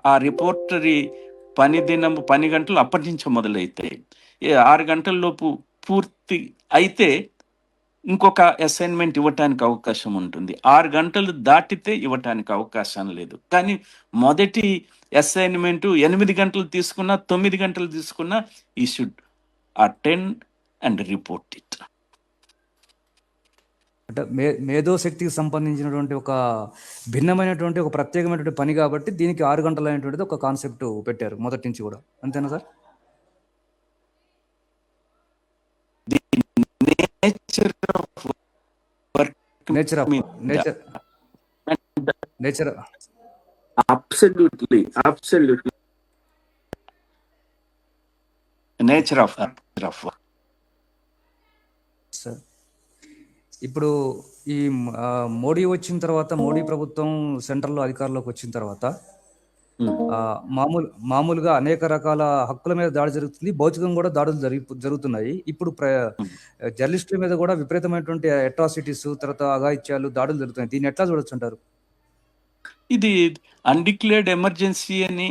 ఆ రిపోర్టరీ పని గంటలు అప్పటి నుంచి మొదలవుతాయి. 6 గంటల లోపు పూర్తి అయితే ఇంకొక అసైన్మెంట్ ఇవ్వటానికి అవకాశం ఉంటుంది. 6 గంటలు దాటితే ఇవ్వటానికి అవకాశం లేదు. కానీ మొదటి అసైన్మెంట్ 8 గంటలు తీసుకున్నా 9 గంటలు తీసుకున్నా ఈ should attend and report it. అంటే మేధో శక్తికి సంబంధించినటువంటి ఒక భిన్నమైనటువంటి ఒక ప్రత్యేకమైనటువంటి పని కాబట్టి దీనికి 6 గంటలు అనేటువంటిది ఒక కాన్సెప్ట్ పెట్టారు మొదటి నుంచి కూడా, అంతేనా sir? Nature of work, nature absolutely nature of work. Sir, ఇప్పుడు ఈ మోడీ వచ్చిన తర్వాత, మోడీ ప్రభుత్వం సెంట్రల్లో అధికారంలోకి వచ్చిన తర్వాత మామూలుగా అనేక రకాల హక్కుల మీద దాడి జరుగుతుంది, భౌతికంగా కూడా దాడులు జరుగుతున్నాయి. ఇప్పుడు జర్నలిస్టుల మీద కూడా విపరీతమైనటువంటి అట్రాసిటీస్, తర్వాత అఘాయిత్యాలు, దాడులు జరుగుతున్నాయి. దీన్ని ఎట్లా చూడొచ్చు అంటారు? ఇది అన్డిక్లేర్డ్ ఎమర్జెన్సీ అని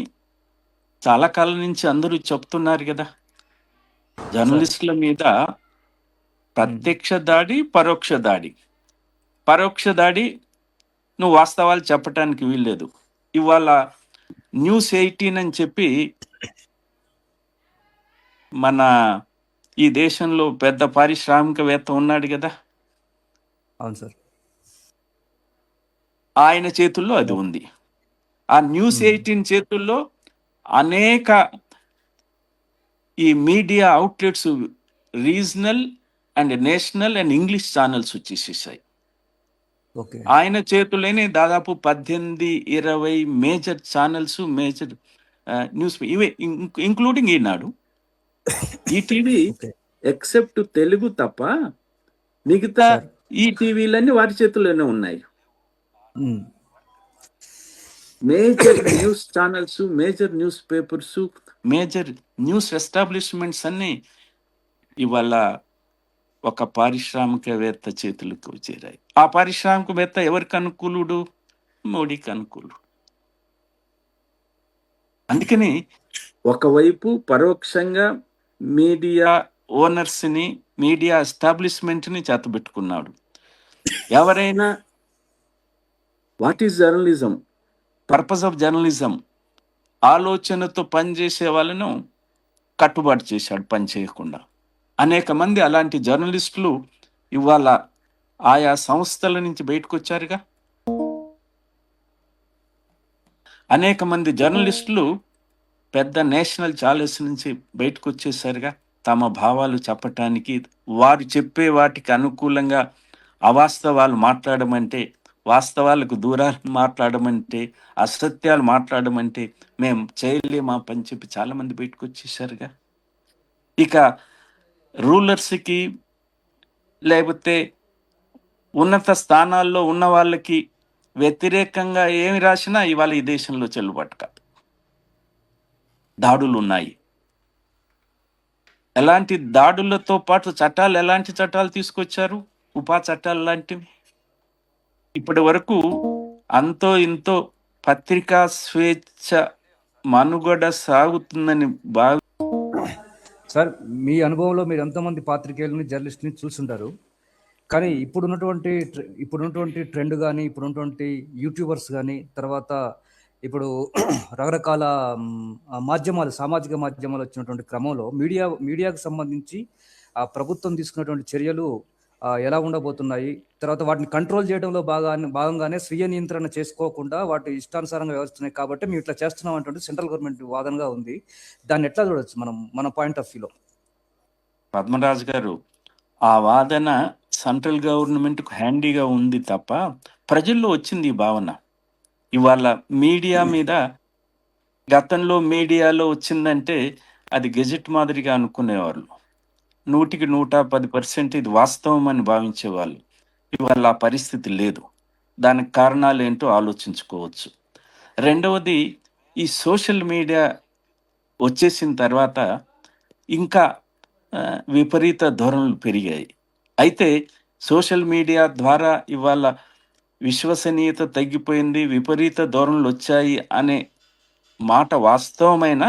చాలా కాలం నుంచి అందరూ చెప్తున్నారు కదా. జర్నలిస్టుల మీద ప్రత్యక్ష దాడి, పరోక్ష దాడి. పరోక్ష దాడి నువ్వు వాస్తవాలు చెప్పటానికి వీల్లేదు. ఇవాళ న్యూస్ 18 అని చెప్పి మన ఈ దేశంలో పెద్ద పారిశ్రామికవేత్త ఉన్నాడు కదా. అవును సార్. ఆయన చేతుల్లో అది ఉంది. ఆ న్యూస్ 18 చేతుల్లో అనేక ఈ media outlets, regional and national and English channels వచ్చేసేసాయి. ఆయన చేతుల్లోనే దాదాపు 18-20 మేజర్ ఛానల్స్, మేజర్ న్యూస్, ఇవే including Eenadu, ETV except Telugu తప్ప మిగతా ఈ టీవీలన్నీ వారి చేతుల్లోనే ఉన్నాయి. Major news channels, major news papers, major news establishments అన్ని ఇవాళ ఒక పారిశ్రామికవేత్త చేతులకు చేరాయి. ఆ పారిశ్రామికవేత్త ఎవరికి అనుకూలుడు? మోడీకి అనుకూలుడు. అందుకని ఒకవైపు పరోక్షంగా మీడియా ఓనర్స్ని, మీడియా ఎస్టాబ్లిష్మెంట్ని చేతబెట్టుకున్నాడు. ఎవరైనా what is journalism, purpose of journalism ఆలోచనతో పనిచేసే వాళ్ళను కట్టుబాటు చేశాడు పని చేయకుండా. అనేక మంది అలాంటి జర్నలిస్టులు ఇవాళ ఆయా సంస్థల నుంచి బయటకు వచ్చారుగా. అనేక మంది జర్నలిస్టులు పెద్ద నేషనల్ ఛాలెంజ్ నుంచి బయటకు వచ్చేసరిగా తమ భావాలు చెప్పటానికి, వారు చెప్పే వాటికి అనుకూలంగా అవాస్తవాలు మాట్లాడమంటే, వాస్తవాలకు దూరాలు మాట్లాడమంటే, అసత్యాలు మాట్లాడమంటే మేము చేయలేమా పని చెప్పి చాలామంది బయటకు వచ్చేసారుగా. ఇక రూలర్స్కి లేకపోతే ఉన్నత స్థానాల్లో ఉన్న వాళ్ళకి వ్యతిరేకంగా ఏమి రాసినా ఇవాళ ఈ దేశంలో చెల్లుబాటు కాదు. దాడులు ఉన్నాయి. ఎలాంటి దాడులతో పాటు చట్టాలు, ఎలాంటి చట్టాలు తీసుకొచ్చారు? ఉపా చట్టాలు లాంటివి. ఇప్పటి వరకు అంతో ఇంతో పత్రికా స్వేచ్ఛ మనుగడ సాగుతుందని సార్, మీ అనుభవంలో మీరు ఎంతమంది పాత్రికేయులని, జర్నలిస్ట్ని చూసుంటారు. కానీ ఇప్పుడున్నటువంటి ట్రెండ్ కానీ, ఇప్పుడున్నటువంటి యూట్యూబర్స్ కానీ, తర్వాత ఇప్పుడు రకరకాల మాధ్యమాలు, సామాజిక మాధ్యమాలు వచ్చినటువంటి క్రమంలో మీడియాకు సంబంధించి ఆ ప్రభుత్వం తీసుకున్నటువంటి చర్యలు ఎలా ఉండబోతున్నాయి, తర్వాత వాటిని కంట్రోల్ చేయడంలో భాగంగానే స్వీయ నియంత్రణ చేసుకోకుండా వాటి ఇష్టానుసారంగా వ్యవహరిస్తున్నాయి కాబట్టి మేము ఇట్లా చేస్తున్నాం అంటే సెంట్రల్ గవర్నమెంట్ వాదనగా ఉంది. దాన్ని ఎట్లా చూడొచ్చు మన పాయింట్ ఆఫ్ వ్యూలో? పద్మరాజు గారు, ఆ వాదన సెంట్రల్ గవర్నమెంట్కు హ్యాండీగా ఉంది తప్ప ప్రజల్లో వచ్చింది ఈ భావన. ఇవాళ మీడియా మీద, గతంలో మీడియాలో వచ్చిందంటే అది గెజెట్ మాదిరిగా అనుకునేవాళ్ళు. 100కి 110% ఇది వాస్తవం అని భావించేవాళ్ళు. ఇవాళ ఆ పరిస్థితి లేదు. దానికి కారణాలు ఏంటో ఆలోచించుకోవచ్చు. రెండవది, ఈ సోషల్ మీడియా వచ్చేసిన తర్వాత ఇంకా విపరీత ధోరణులు పెరిగాయి. అయితే సోషల్ మీడియా ద్వారా ఇవాళ విశ్వసనీయత తగ్గిపోయింది, విపరీత ధోరణులు వచ్చాయి అనే మాట వాస్తవమైన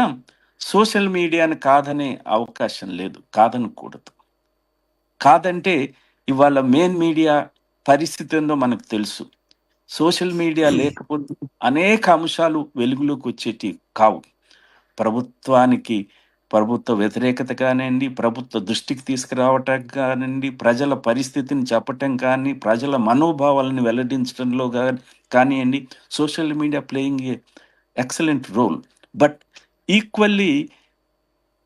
సోషల్ మీడియాని కాదనే అవకాశం లేదు, కాదనకూడదు. కాదంటే ఇవాళ మెయిన్ మీడియా పరిస్థితి ఏందో మనకు తెలుసు. సోషల్ మీడియా లేకపోతే అనేక అంశాలు వెలుగులోకి వచ్చేటి కావు. ప్రభుత్వ వ్యతిరేకత కానివ్వండి, ప్రభుత్వ దృష్టికి తీసుకురావటం కానివ్వండి, ప్రజల పరిస్థితిని చెప్పటం కానీ, ప్రజల మనోభావాలను వెల్లడించడంలో కానివ్వండి, social media playing a excellent role. But equally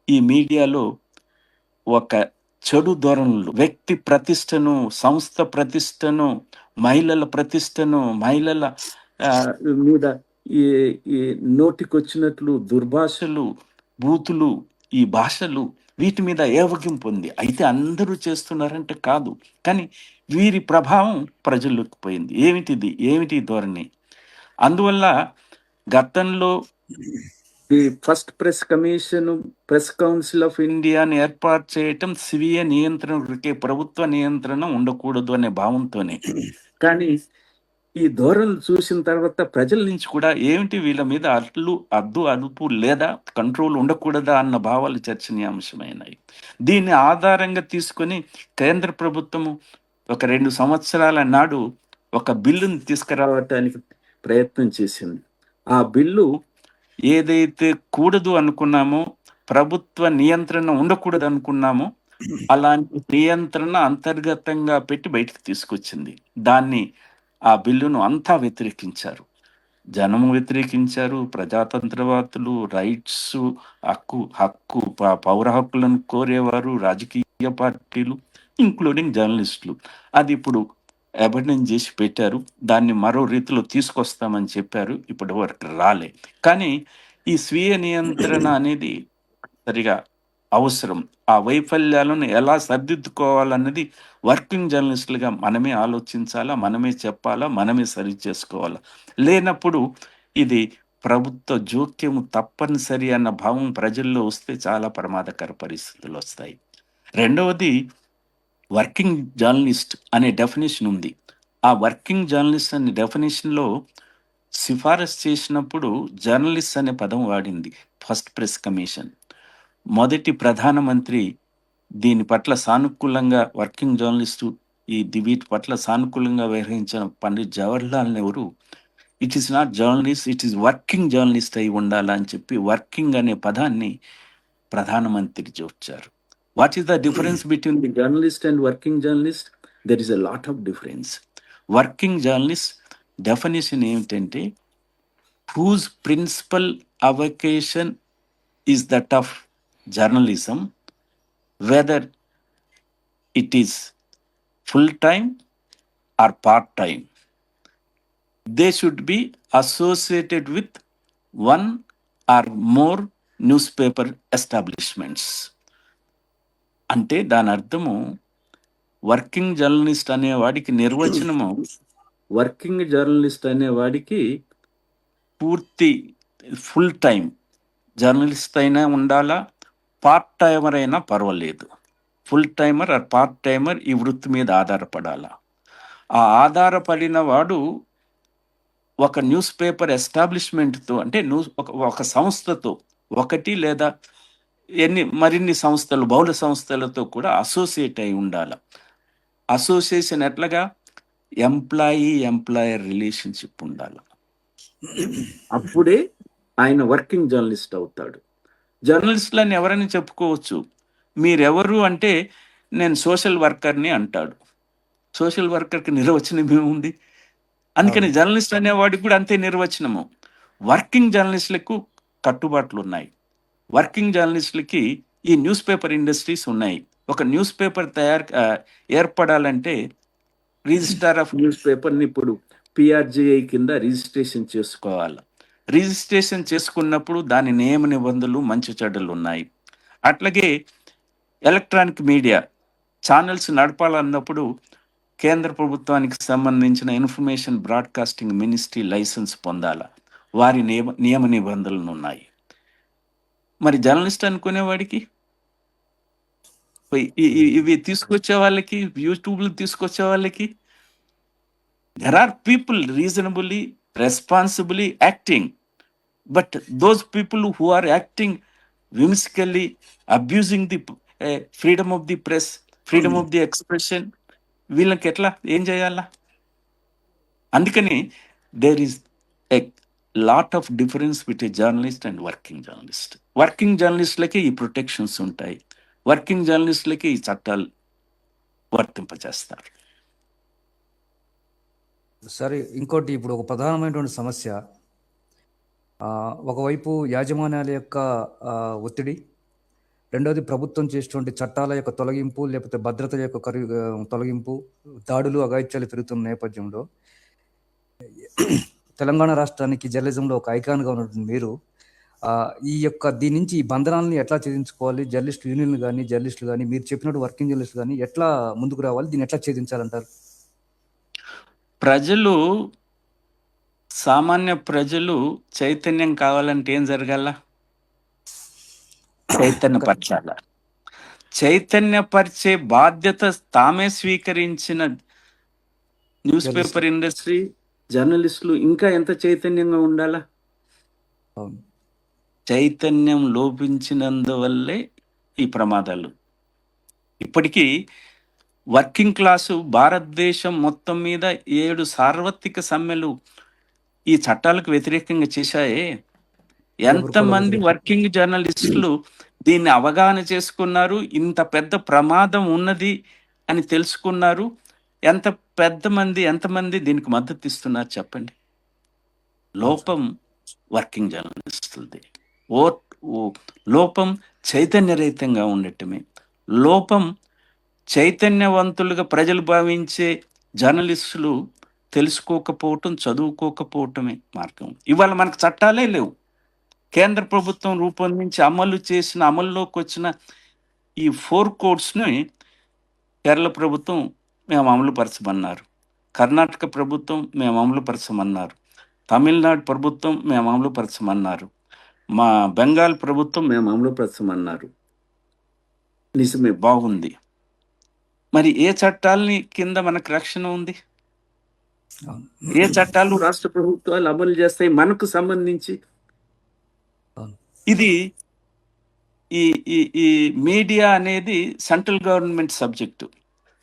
ఈ మీడియాలో ఒక చెడు ధోరణులు, వ్యక్తి ప్రతిష్టను, సంస్థ ప్రతిష్టను, మహిళల ప్రతిష్టను, మహిళల మీద ఈ నోటికొచ్చినట్లు దుర్భాషలు, బూతులు, ఈ భాషలు, వీటి మీద ఏవగింపు ఉంది. అయితే అందరూ చేస్తున్నారంటే కాదు, కానీ వీరి ప్రభావం ప్రజల్లోకి పోయింది. ఏమిటి ధోరణి? అందువల్ల గతంలో ఈ ఫస్ట్ ప్రెస్ కౌన్సిల్ ఆఫ్ ఇండియాని ఏర్పాటు చేయటం స్వీయ నియంత్రణకే, ప్రభుత్వ నియంత్రణ ఉండకూడదు అనే భావంతోనే. కానీ ఈ ధోరణులు చూసిన తర్వాత ప్రజల నుంచి కూడా ఏమిటి వీళ్ళ మీద అదుపు లేదా కంట్రోల్ ఉండకూడదా అన్న భావాలు చర్చనీయాంశమైనాయి. దీన్ని ఆధారంగా తీసుకొని కేంద్ర ప్రభుత్వము ఒక 2 సంవత్సరాల నాడు ఒక బిల్లుని తీసుకురావటానికి ప్రయత్నం చేసింది. ఆ బిల్లు ఏదైతే కూడదు అనుకున్నామో, ప్రభుత్వ నియంత్రణ ఉండకూడదు అనుకున్నామో, అలాంటి నియంత్రణ అంతర్గతంగా పెట్టి బయటకు తీసుకొచ్చింది. ఆ బిల్లును అంతా వ్యతిరేకించారు. జనము వ్యతిరేకించారు, ప్రజాతంత్రవాదులు, రైట్స్, పౌర హక్కులను కోరేవారు, రాజకీయ పార్టీలు, ఇంక్లూడింగ్ జర్నలిస్టులు. అది ఇప్పుడు అబెండన్ చేసి పెట్టారు. దాన్ని మరో రీతిలో తీసుకొస్తామని చెప్పారు. ఇప్పటి వరకు రాలే. కానీ ఈ స్వీయ నియంత్రణ అనేది సరిగా అవసరం. ఆ వైఫల్యాలను ఎలా సరిదిద్దుకోవాలన్నది వర్కింగ్ జర్నలిస్టులుగా మనమే ఆలోచించాలా, మనమే చెప్పాలా, మనమే సరి చేసుకోవాలా. లేనప్పుడు ఇది ప్రభుత్వ జోక్యము తప్పనిసరి అన్న భావం ప్రజల్లో వస్తే చాలా ప్రమాదకర పరిస్థితులు వస్తాయి. రెండవది, వర్కింగ్ జర్నలిస్ట్ అనే డెఫినేషన్ ఉంది. ఆ వర్కింగ్ జర్నలిస్ట్ అనే డెఫినేషన్లో సిఫారసు చేసినప్పుడు జర్నలిస్ట్ అనే పదం వాడింది ఫస్ట్ ప్రెస్ కమిషన్. మొదటి ప్రధానమంత్రి దీని పట్ల సానుకూలంగా, వర్కింగ్ జర్నలిస్టు వీటి పట్ల సానుకూలంగా వ్యవహరించిన Pandit Jawaharlal Nehru it is not journalist, it is working journalist అయి ఉండాలని చెప్పి వర్కింగ్ అనే పదాన్ని ప్రధానమంత్రి చూచారు. What is the difference between the journalist and working journalist? There is a lot of difference. Working journalist definition ఏమిటంటే whose principal avocation is that of journalism, whether it is full time or part time, they should be associated with one or more newspaper establishments. అంటే దాని అర్థము working journalist అనేవాడికి నిర్వచనము, working journalist అనేవాడికి పూర్తి full time journalist అయినా ఉండాలా, part timer అయినా పర్వాలేదు. Full timer or part timer ఈ వృత్తి మీద ఆధారపడాలా. ఆ ఆధారపడిన వాడు ఒక న్యూస్ పేపర్ ఎస్టాబ్లిష్మెంట్తో, అంటే ఒక సంస్థతో, ఒకటి లేదా మరిన్ని సంస్థలు, బహుళ సంస్థలతో కూడా అసోసియేట్ అయి ఉండాలి. అసోసియేషన్ ఎట్లాగా? ఎంప్లాయర్ రిలేషన్షిప్ ఉండాలి. అప్పుడే ఆయన వర్కింగ్ జర్నలిస్ట్ అవుతాడు. జర్నలిస్టులని ఎవరైనా చెప్పుకోవచ్చు. మీరెవరు అంటే నేను సోషల్ వర్కర్ని అంటాడు. సోషల్ వర్కర్కి నిర్వచనం ఏముంది? అందుకని జర్నలిస్ట్ అనేవాడికి కూడా అంతే నిర్వచనము. వర్కింగ్ జర్నలిస్టులకు కట్టుబాట్లు ఉన్నాయి. వర్కింగ్ జర్నలిస్టులకి ఈ న్యూస్ పేపర్ ఇండస్ట్రీస్ ఉన్నాయి. ఒక న్యూస్ పేపర్ ఏర్పడాలంటే రిజిస్ట్రార్ ఆఫ్ న్యూస్ పేపర్ని ఇప్పుడు పిఆర్జిఐ కింద రిజిస్ట్రేషన్ చేసుకోవాలి. రిజిస్ట్రేషన్ చేసుకున్నప్పుడు దాని నియమ నిబంధనలు, మంచి చెడ్డలు ఉన్నాయి. అట్లాగే ఎలక్ట్రానిక్ మీడియా ఛానల్స్ నడపాలన్నప్పుడు కేంద్ర ప్రభుత్వానికి సంబంధించిన ఇన్ఫర్మేషన్ బ్రాడ్కాస్టింగ్ మినిస్ట్రీ లైసెన్స్ పొందాల. వారి నియమ నిబంధనలు ఉన్నాయి. మరి జర్నలిస్ట్ అనుకునేవాడికి ఇవి తీసుకొచ్చే వాళ్ళకి, యూట్యూబ్లు తీసుకొచ్చే వాళ్ళకి, there are people reasonably, responsibly acting, but those people who are acting whimsically, abusing the freedom of the press, freedom of the expression, వీళ్ళకి ఎట్లా ఏం చేయాలా? అందుకని there is a lot of difference between journalist and working journalist. Working జర్నలిస్టులకి ఈ protections ఉంటాయి. Working జర్నలిస్టులకి ఈ చట్టాలు వర్తింపజేస్తారు. సరే, ఇంకోటి ఇప్పుడు ఒక ప్రధానమైనటువంటి సమస్య, ఒకవైపు యాజమాన్యాల యొక్క ఒత్తిడి, రెండోది ప్రభుత్వం చేసేటువంటి చట్టాల యొక్క తొలగింపు, లేకపోతే భద్రత యొక్క తొలగింపు, దాడులు, అఘాయిత్యాలు పెరుగుతున్న నేపథ్యంలో తెలంగాణ రాష్ట్రానికి జర్నలిజంలో ఒక ఐకాన్గా ఉన్నటువంటి మీరు దీని నుంచి ఈ బంధనాలని ఎట్లా ఛేదించుకోవాలి? జర్నలిస్ట్ యూనియన్లు కానీ, జర్నలిస్టులు కానీ, మీరు చెప్పినట్టు వర్కింగ్ జర్నలిస్టులు కానీ ఎట్లా ముందుకు రావాలి? దీన్ని ఎట్లా ఛేదించాలంటారు? ప్రజలు, సామాన్య ప్రజలు చైతన్యం కావాలంటే ఏం జరగాల? చైతన్యపరచాల. చైతన్యపరిచే బాధ్యత తామే స్వీకరించిన న్యూస్ పేపర్ ఇండస్ట్రీ, జర్నలిస్టులు ఇంకా ఎంత చైతన్యంగా ఉండాలా? చైతన్యం లోపించినందువల్లే ఈ ప్రమాదాలు. ఇప్పటికీ వర్కింగ్ క్లాసు భారతదేశం మొత్తం మీద 7 సార్వత్రిక సమ్మెలు ఈ చట్టాలకు వ్యతిరేకంగా చేశాయే. ఎంతమంది వర్కింగ్ జర్నలిస్టులు దీన్ని అవగాహన చేసుకున్నారు, ఇంత పెద్ద ప్రమాదం ఉన్నది అని తెలుసుకున్నారు? ఎంతమంది దీనికి మద్దతు ఇస్తున్నారు చెప్పండి? లోపం వర్కింగ్ జర్నలిస్టులది. లోపం చైతన్యరహితంగా ఉండటమే. లోపం చైతన్యవంతులుగా ప్రజలు భావించే జర్నలిస్టులు తెలుసుకోకపోవటం, చదువుకోకపోవటమే మార్గం. ఇవాళ మనకు చట్టాలే లేవు. కేంద్ర ప్రభుత్వం రూపొందించి అమల్లోకి వచ్చిన ఈ 4 కోడ్స్ని కేరళ ప్రభుత్వం మేము అమలుపరచమన్నారు, కర్ణాటక ప్రభుత్వం మేము అమలుపరచమన్నారు, తమిళనాడు ప్రభుత్వం మేము అమలుపరచమన్నారు, మా బెంగాల్ ప్రభుత్వం మేము అమలుపరచమన్నారు. నిజమే, బాగుంది. మరి ఏ చట్టాలని కింద మనకు రక్షణ ఉంది? ఏ చట్టాలు రాష్ట్ర ప్రభుత్వాలు అమలు చేస్తాయి మనకు సంబంధించి? ఇది ఈ మీడియా అనేది సెంట్రల్ గవర్నమెంట్ సబ్జెక్టు.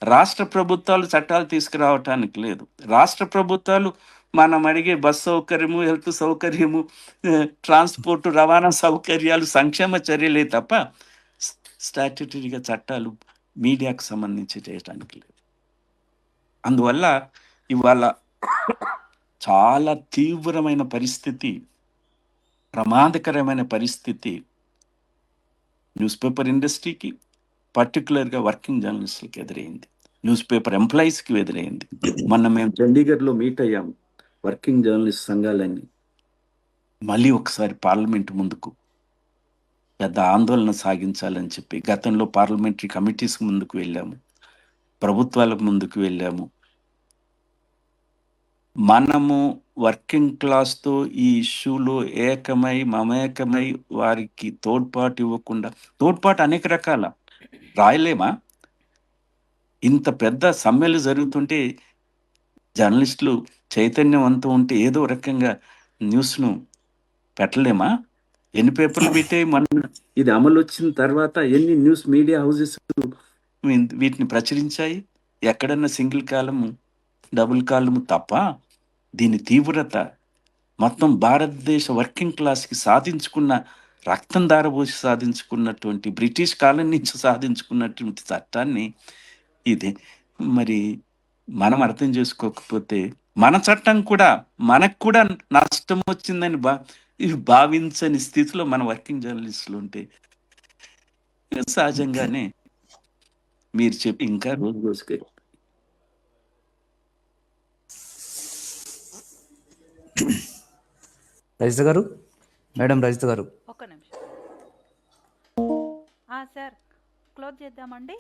రాష్ట్ర ప్రభుత్వాలు చట్టాలు తీసుకురావటానికి లేదు. రాష్ట్ర ప్రభుత్వాలు మనం అడిగే బస్ సౌకర్యము, హెల్త్ సౌకర్యము, ట్రాన్స్పోర్ట్, రవాణా సౌకర్యాలు, సంక్షేమ చర్యలే తప్ప స్టాట్యుటరీగా చట్టాలు మీడియాకు సంబంధించి చేయటానికి లేదు. అందువల్ల ఇవాళ చాలా తీవ్రమైన పరిస్థితి, ప్రమాదకరమైన పరిస్థితి న్యూస్ పేపర్ ఇండస్ట్రీకి, పర్టికులర్గా వర్కింగ్ జర్నలిస్టులకి ఎదురైంది, న్యూస్ పేపర్ ఎంప్లాయీస్కి ఎదురైంది. మొన్న మేము చండీగఢ్లో మీట్ అయ్యాము వర్కింగ్ జర్నలిస్ట్ సంఘాలన్నీ. మళ్ళీ ఒకసారి పార్లమెంట్ ముందుకు పెద్ద ఆందోళన సాగించాలని చెప్పి గతంలో పార్లమెంటరీ కమిటీస్ ముందుకు వెళ్ళాము, ప్రభుత్వాలకు ముందుకు వెళ్ళాము. మనము వర్కింగ్ క్లాస్తో ఈ ఇష్యూలో ఏకమై మమేకమై వారికి తోడ్పాటు ఇవ్వకుండా, తోడ్పాటు అనేక రకాల రాయలేమా? ఇంత పెద్ద సమ్మెలు జరుగుతుంటే జర్నలిస్టులు చైతన్యవంతం ఉంటే ఏదో రకంగా న్యూస్ను పెట్టలేమా? ఎన్ని పేపర్లు పెట్టే మన ఇది అమలు వచ్చిన తర్వాత ఎన్ని న్యూస్ మీడియా హౌసెస్ వీటిని ప్రచురించాయి? ఎక్కడన్నా సింగిల్ కాలము డబుల్ కాలము తప్ప. దీని తీవ్రత మొత్తం భారతదేశ వర్కింగ్ క్లాస్కి సాధించుకున్న, రక్తం దారబోసి సాధించుకున్నటువంటి, బ్రిటిష్ కాలం నుంచి సాధించుకున్నటువంటి చట్టాన్ని ఇది మరి మనం అర్థం చేసుకోకపోతే మన చట్టం కూడా మనకు కూడా నష్టం వచ్చిందని భావించని స్థితిలో మన వర్కింగ్ జర్నలిస్టులు ఉంటే సహజంగానే మీరు చెప్పి ఇంకా రోజు రోజుకి రజిత గారు, మేడం రజిత గారు, ఒక్క నిమిషం సార్, క్లోజ్ చేద్దామండి.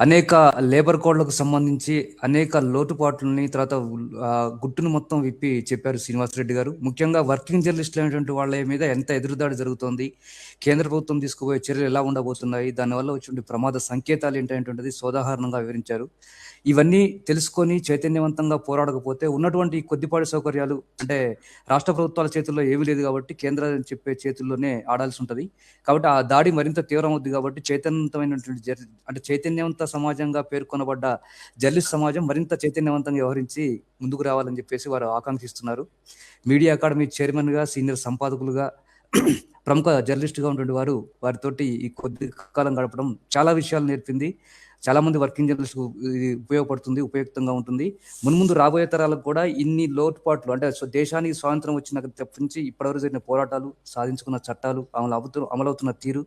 అనేక లేబర్ కోడ్లకు సంబంధించి అనేక లోటుపాట్లని తర్వాత గుట్టును మొత్తం విప్పి చెప్పారు శ్రీనివాసరెడ్డి గారు. ముఖ్యంగా వర్కింగ్ జర్నలిస్టులు అనేటువంటి వాళ్ళ మీద ఎంత ఎదురుదాడి జరుగుతోంది, కేంద్ర ప్రభుత్వం తీసుకుపోయే చర్యలు ఎలా ఉండబోతున్నాయి, దానివల్ల వచ్చే ప్రమాద సంకేతాలు ఏంటనేటువంటిది సోదాహరణంగా వివరించారు. ఇవన్నీ తెలుసుకొని చైతన్యవంతంగా పోరాడకపోతే ఉన్నటువంటి కొద్దిపాటి సౌకర్యాలు అంటే రాష్ట్ర ప్రభుత్వాల చేతుల్లో ఏమీ లేదు కాబట్టి కేంద్రం చెప్పే చేతుల్లోనే ఆడాల్సి ఉంటుంది. కాబట్టి ఆ దాడి మరింత తీవ్రమవుద్ది. కాబట్టి చైతన్యవంతమైనటువంటి అంటే చైతన్యవంత సమాజంగా పేర్కొనబడ్డ జర్నలిస్ట్ సమాజం మరింత చైతన్యవంతంగా వ్యవహరించి ముందుకు రావాలని చెప్పేసి వారు ఆకాంక్షిస్తున్నారు. మీడియా అకాడమీ చైర్మన్గా, సీనియర్ సంపాదకులుగా, ప్రముఖ జర్నలిస్టుగా ఉన్నటువంటి వారు వారితోటి ఈ కొద్ది కాలం గడపడం చాలా విషయాలు నేర్పింది. చాలా మంది వర్కింగ్ జర్నలిస్టుకు ఇది ఉపయుక్తంగా ఉంటుంది. మున్ముందు రాబోయే తరాలకు కూడా ఇన్ని లోటుపాట్లు అంటే దేశానికి స్వాతంత్రం వచ్చిన నుంచి ఇప్పటివరకు జరిగిన పోరాటాలు, సాధించుకున్న చట్టాలు, అమలవుతున్న తీరు,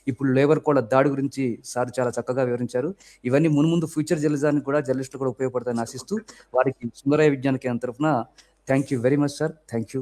ఇప్పుడు లేబర్ కోడ్ల దాడి గురించి సార్ చాలా చక్కగా వివరించారు. ఇవన్నీ మున్ముందు ఫ్యూచర్ జర్నలిజానికి కూడా జర్నలిస్టులు కూడా ఉపయోగపడతాయని ఆశిస్తూ వారికి సుందరయ్య విజ్ఞాన కేంద్రం తరఫున thank you very much sir. Thank you.